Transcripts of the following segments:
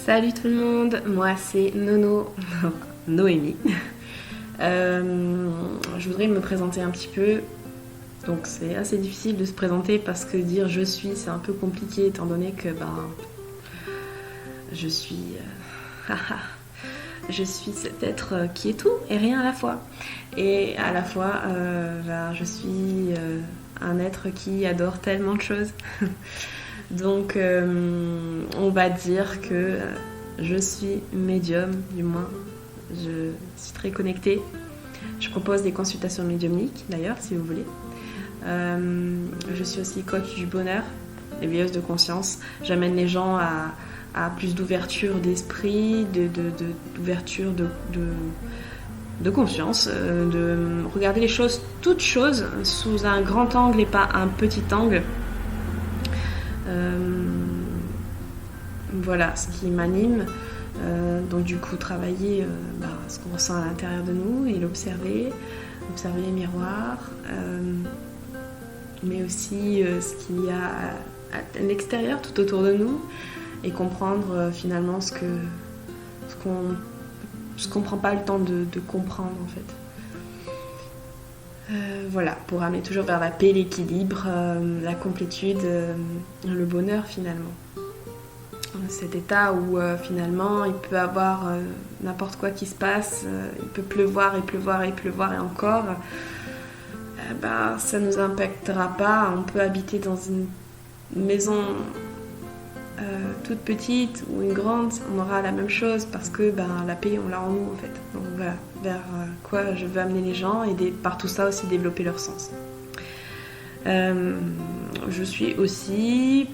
Salut tout le monde, moi c'est Nono, Noémie. Je voudrais me présenter un petit peu. Donc c'est assez difficile de se présenter parce que dire je suis c'est un peu compliqué étant donné que je suis je suis cet être qui est tout et rien à la fois. Et à la fois je suis un être qui adore tellement de choses. Donc on va dire que je suis médium, du moins je suis très connectée. Je propose des consultations médiumniques d'ailleurs si vous voulez. Je suis aussi coach du bonheur, éveilleuse de conscience. J'amène les gens à plus d'ouverture d'esprit, d'ouverture de conscience, de regarder les choses, toutes choses, sous un grand angle et pas un petit angle. Voilà ce qui m'anime. Donc du coup travailler ce qu'on ressent à l'intérieur de nous et l'observer les miroirs, mais aussi ce qu'il y a à l'extérieur tout autour de nous et comprendre finalement ce qu'on prend pas le temps de comprendre en fait. Voilà, pour amener toujours vers la paix, l'équilibre, la complétude, le bonheur finalement. Cet état où finalement il peut avoir n'importe quoi qui se passe, il peut pleuvoir et pleuvoir et pleuvoir et encore, ça ne nous impactera pas. On peut habiter dans une maison toute petite ou une grande, on aura la même chose parce que la paix on l'a en nous en fait. Donc voilà, vers quoi je veux amener les gens et par tout ça aussi développer leur sens. Je suis aussi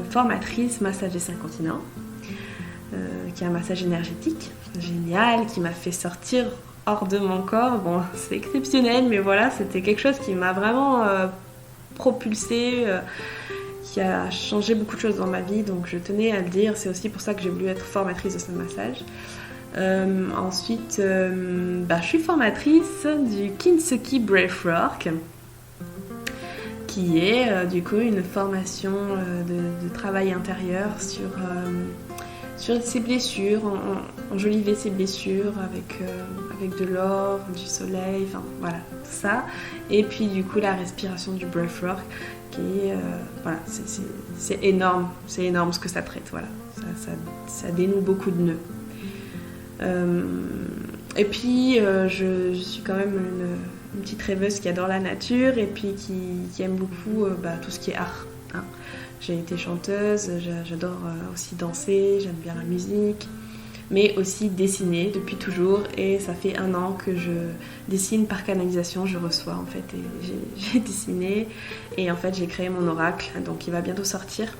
formatrice massage des 5 continents, qui est un massage énergétique génial, qui m'a fait sortir hors de mon corps. Bon, c'est exceptionnel, mais voilà, c'était quelque chose qui m'a vraiment propulsée, qui a changé beaucoup de choses dans ma vie, donc je tenais à le dire. C'est aussi pour ça que j'ai voulu être formatrice de ce massage. Ensuite, je suis formatrice du Kintsugi Breathwork, qui est du coup une formation de travail intérieur sur ses blessures, enjoliver ses blessures avec de l'or, du soleil, enfin voilà, tout ça. Et puis du coup la respiration du breathwork qui est, c'est énorme ce que ça traite, voilà. Ça dénoue beaucoup de nœuds. Et puis je suis quand même une petite rêveuse qui adore la nature et puis qui aime beaucoup tout ce qui est art. Hein. J'ai été chanteuse, j'adore aussi danser, j'aime bien la musique, mais aussi dessiner depuis toujours. Et ça fait 1 an que je dessine par canalisation, je reçois en fait. Et j'ai dessiné et en fait j'ai créé mon oracle, donc il va bientôt sortir.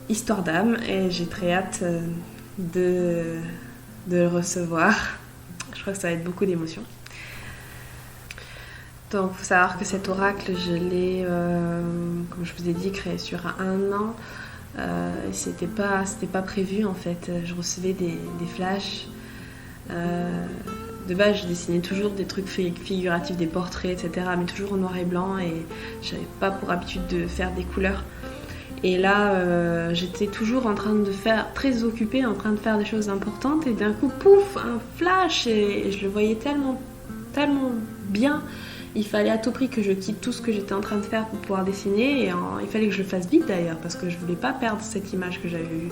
Histoire d'âme, et j'ai très hâte de le recevoir. Je crois que ça va être beaucoup d'émotions. Donc il faut savoir que cet oracle, je l'ai, comme je vous ai dit, créé sur 1 an. C'était pas prévu en fait. Je recevais des flashs. De base, je dessinais toujours des trucs figuratifs, des portraits, etc. Mais toujours en noir et blanc, et j'avais pas pour habitude de faire des couleurs. Et là, j'étais toujours en train de faire, très occupée, en train de faire des choses importantes, et d'un coup, pouf, un flash, et je le voyais tellement, tellement bien. Il fallait à tout prix que je quitte tout ce que j'étais en train de faire pour pouvoir dessiner, et il fallait que je le fasse vite d'ailleurs, parce que je voulais pas perdre cette image que j'avais vue.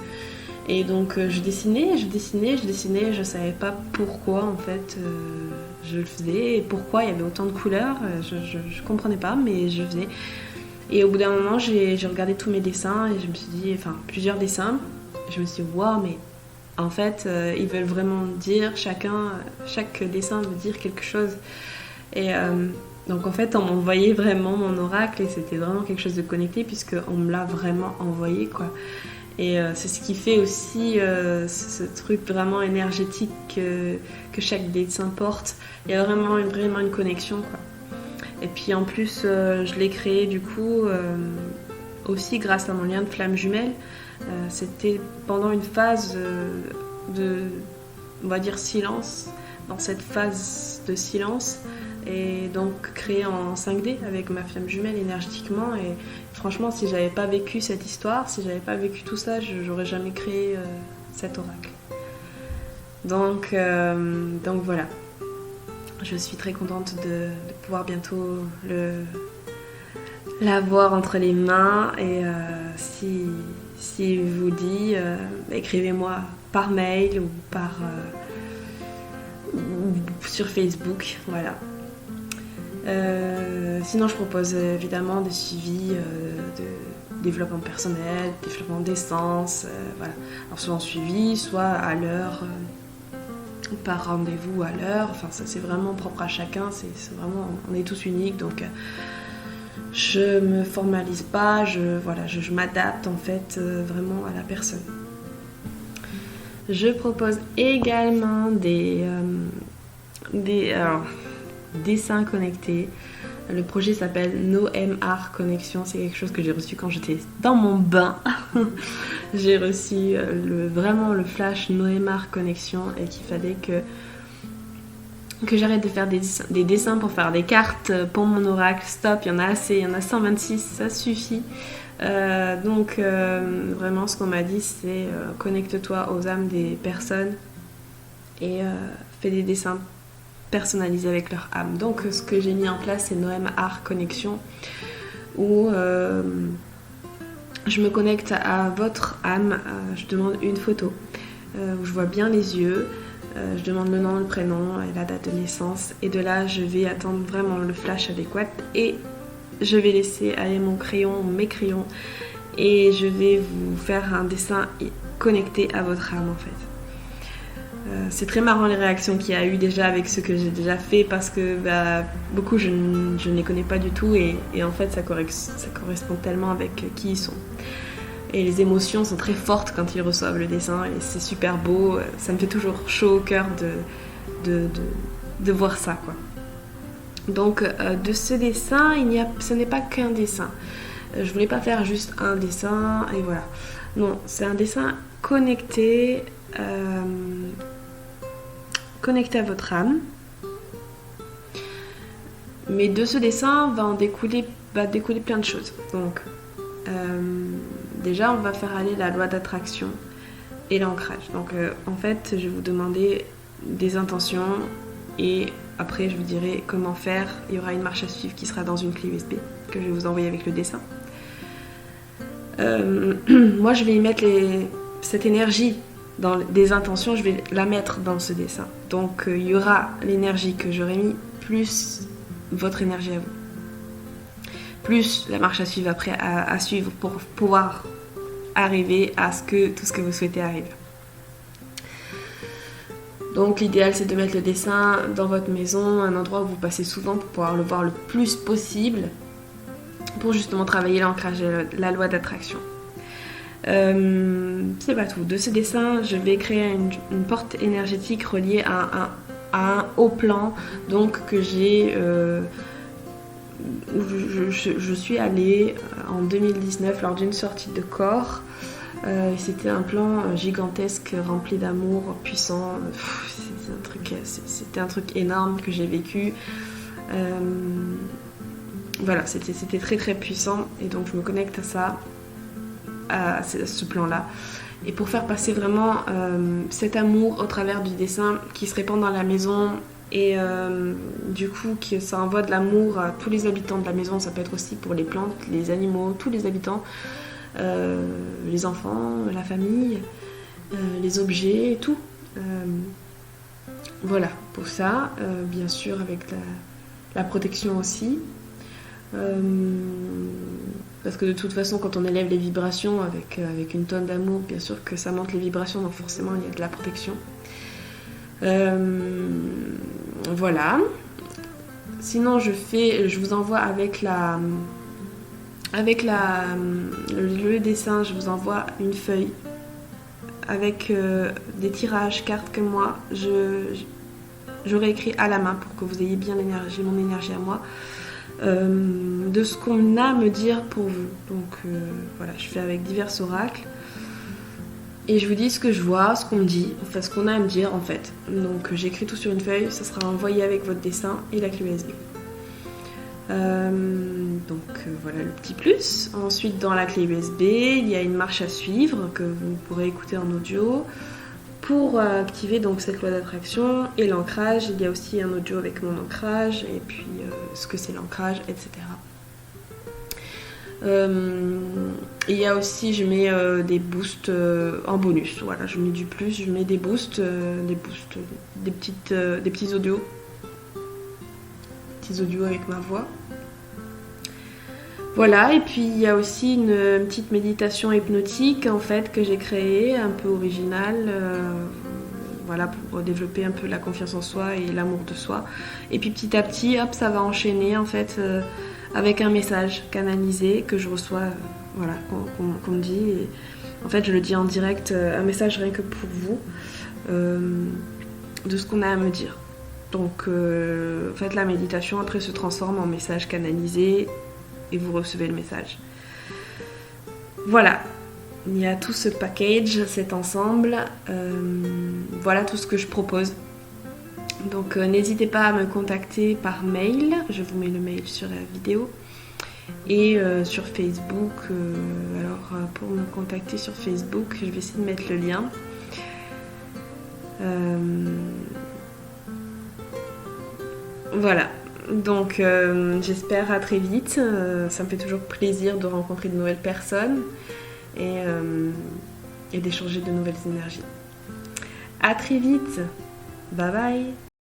Et donc je dessinais, je savais pas pourquoi en fait je le faisais, et pourquoi il y avait autant de couleurs, je comprenais pas, mais je faisais. Et au bout d'un moment, j'ai regardé tous mes dessins et je me suis dit, enfin plusieurs dessins, je me suis dit, waouh, mais en fait, ils veulent vraiment dire, chaque dessin veut dire quelque chose. Et donc en fait, on m'envoyait vraiment mon oracle et c'était vraiment quelque chose de connecté puisqu'on me l'a vraiment envoyé, quoi. Et c'est ce qui fait aussi ce truc vraiment énergétique que chaque dessin porte. Il y a vraiment une connexion, quoi. Et puis en plus, je l'ai créé du coup aussi grâce à mon lien de flamme jumelle. C'était pendant une phase de, on va dire, silence. Dans cette phase de silence, et donc créée en 5D avec ma flamme jumelle énergétiquement. Et franchement, si j'avais pas vécu cette histoire, si j'avais pas vécu tout ça, j'aurais jamais créé cet oracle. Donc voilà, je suis très contente de pouvoir bientôt l'avoir entre les mains. Et si vous dit, écrivez-moi par mail ou sur Facebook, voilà. Sinon, je propose évidemment des suivis de développement personnel, développement d'essence, voilà. Alors soit en suivi, soit à l'heure, par rendez-vous à l'heure. Enfin, ça c'est vraiment propre à chacun. C'est vraiment, on est tous uniques, donc je me formalise pas. Je m'adapte en fait vraiment à la personne. Je propose également des dessins connectés. Le projet s'appelle Noemar Connexion. C'est quelque chose que j'ai reçu quand j'étais dans mon bain. J'ai reçu vraiment le flash Noemar Connexion et qu'il fallait que j'arrête de faire des dessins pour faire des cartes pour mon oracle. Stop, il y en a assez, il y en a 126, ça suffit. Donc vraiment ce qu'on m'a dit c'est connecte-toi aux âmes des personnes et fais des dessins personnalisés avec leur âme. Donc ce que j'ai mis en place c'est Noemar Connexion où je me connecte à votre âme, je demande une photo où je vois bien les yeux, je demande le nom, le prénom et la date de naissance et de là je vais attendre vraiment le flash adéquat et je vais laisser aller mes crayons et je vais vous faire un dessin connecté à votre âme en fait. C'est très marrant les réactions qu'il y a eu déjà avec ce que j'ai déjà fait parce que beaucoup je ne les connais pas du tout et en fait ça correspond tellement avec qui ils sont. Et les émotions sont très fortes quand ils reçoivent le dessin et c'est super beau, ça me fait toujours chaud au cœur de voir ça quoi. Donc de ce dessin, ce n'est pas qu'un dessin. Je voulais pas faire juste un dessin et voilà. Non, c'est un dessin connecté à votre âme. Mais de ce dessin va découler plein de choses. Donc déjà on va faire aller la loi d'attraction et l'ancrage. Donc en fait je vais vous demander des intentions et après je vous dirai comment faire. Il y aura une marche à suivre qui sera dans une clé USB que je vais vous envoyer avec le dessin. Moi je vais y mettre cette énergie dans des intentions, je vais la mettre dans ce dessin. Donc il y aura l'énergie que j'aurai mis plus votre énergie à vous. Plus la marche à suivre après à suivre pour pouvoir arriver à tout ce que vous souhaitez arriver. Donc l'idéal c'est de mettre le dessin dans votre maison, un endroit où vous passez souvent pour pouvoir le voir le plus possible pour justement travailler l'ancrage et la loi d'attraction. C'est pas tout. De ce dessin, je vais créer une porte énergétique reliée à un haut plan, donc que j'ai où je suis allée en 2019 lors d'une sortie de corps. C'était un plan gigantesque, rempli d'amour, puissant. C'était un truc énorme que j'ai vécu. Voilà, c'était très très puissant et donc je me connecte à ça, à ce plan-là. Et pour faire passer vraiment cet amour au travers du dessin qui se répand dans la maison et du coup que ça envoie de l'amour à tous les habitants de la maison, ça peut être aussi pour les plantes, les animaux, tous les habitants, les enfants, la famille, les objets, tout. Voilà, pour ça, bien sûr avec la protection aussi. Parce que de toute façon quand on élève les vibrations avec une tonne d'amour, bien sûr que ça monte les vibrations, donc forcément il y a de la protection. Voilà. Sinon je vous envoie avec le dessin, je vous envoie une feuille avec des tirages, cartes que moi j'aurais écrit à la main pour que vous ayez bien mon énergie à moi. De ce qu'on a à me dire pour vous. Donc voilà, je fais avec divers oracles. Et je vous dis ce que je vois, ce qu'on me dit, enfin ce qu'on a à me dire en fait. Donc j'écris tout sur une feuille, ça sera envoyé avec votre dessin et la clé USB. Voilà le petit plus. Ensuite dans la clé USB, il y a une marche à suivre que vous pourrez écouter en audio. Pour activer donc cette loi d'attraction et l'ancrage, il y a aussi un audio avec mon ancrage et puis ce que c'est l'ancrage, etc. Il y a aussi, je mets des boosts en bonus. Voilà, je mets du plus, je mets des boosts, des petits audios. Petits audios avec ma voix. Voilà, et puis il y a aussi une petite méditation hypnotique en fait que j'ai créée, un peu originale, voilà, pour développer un peu la confiance en soi et l'amour de soi. Et puis petit à petit, hop, ça va enchaîner en fait avec un message canalisé que je reçois, voilà, qu'on me dit. Et en fait, je le dis en direct, un message rien que pour vous, de ce qu'on a à me dire. Donc, en fait, la méditation après se transforme en message canalisé et vous recevez le message. Voilà, il y a tout ce package, cet ensemble. Voilà tout ce que je propose. Donc n'hésitez pas à me contacter par mail, je vous mets le mail sur la vidéo. Et sur Facebook, pour me contacter sur Facebook, je vais essayer de mettre le lien. Voilà. Donc j'espère à très vite, ça me fait toujours plaisir de rencontrer de nouvelles personnes et d'échanger de nouvelles énergies. À très vite, bye bye.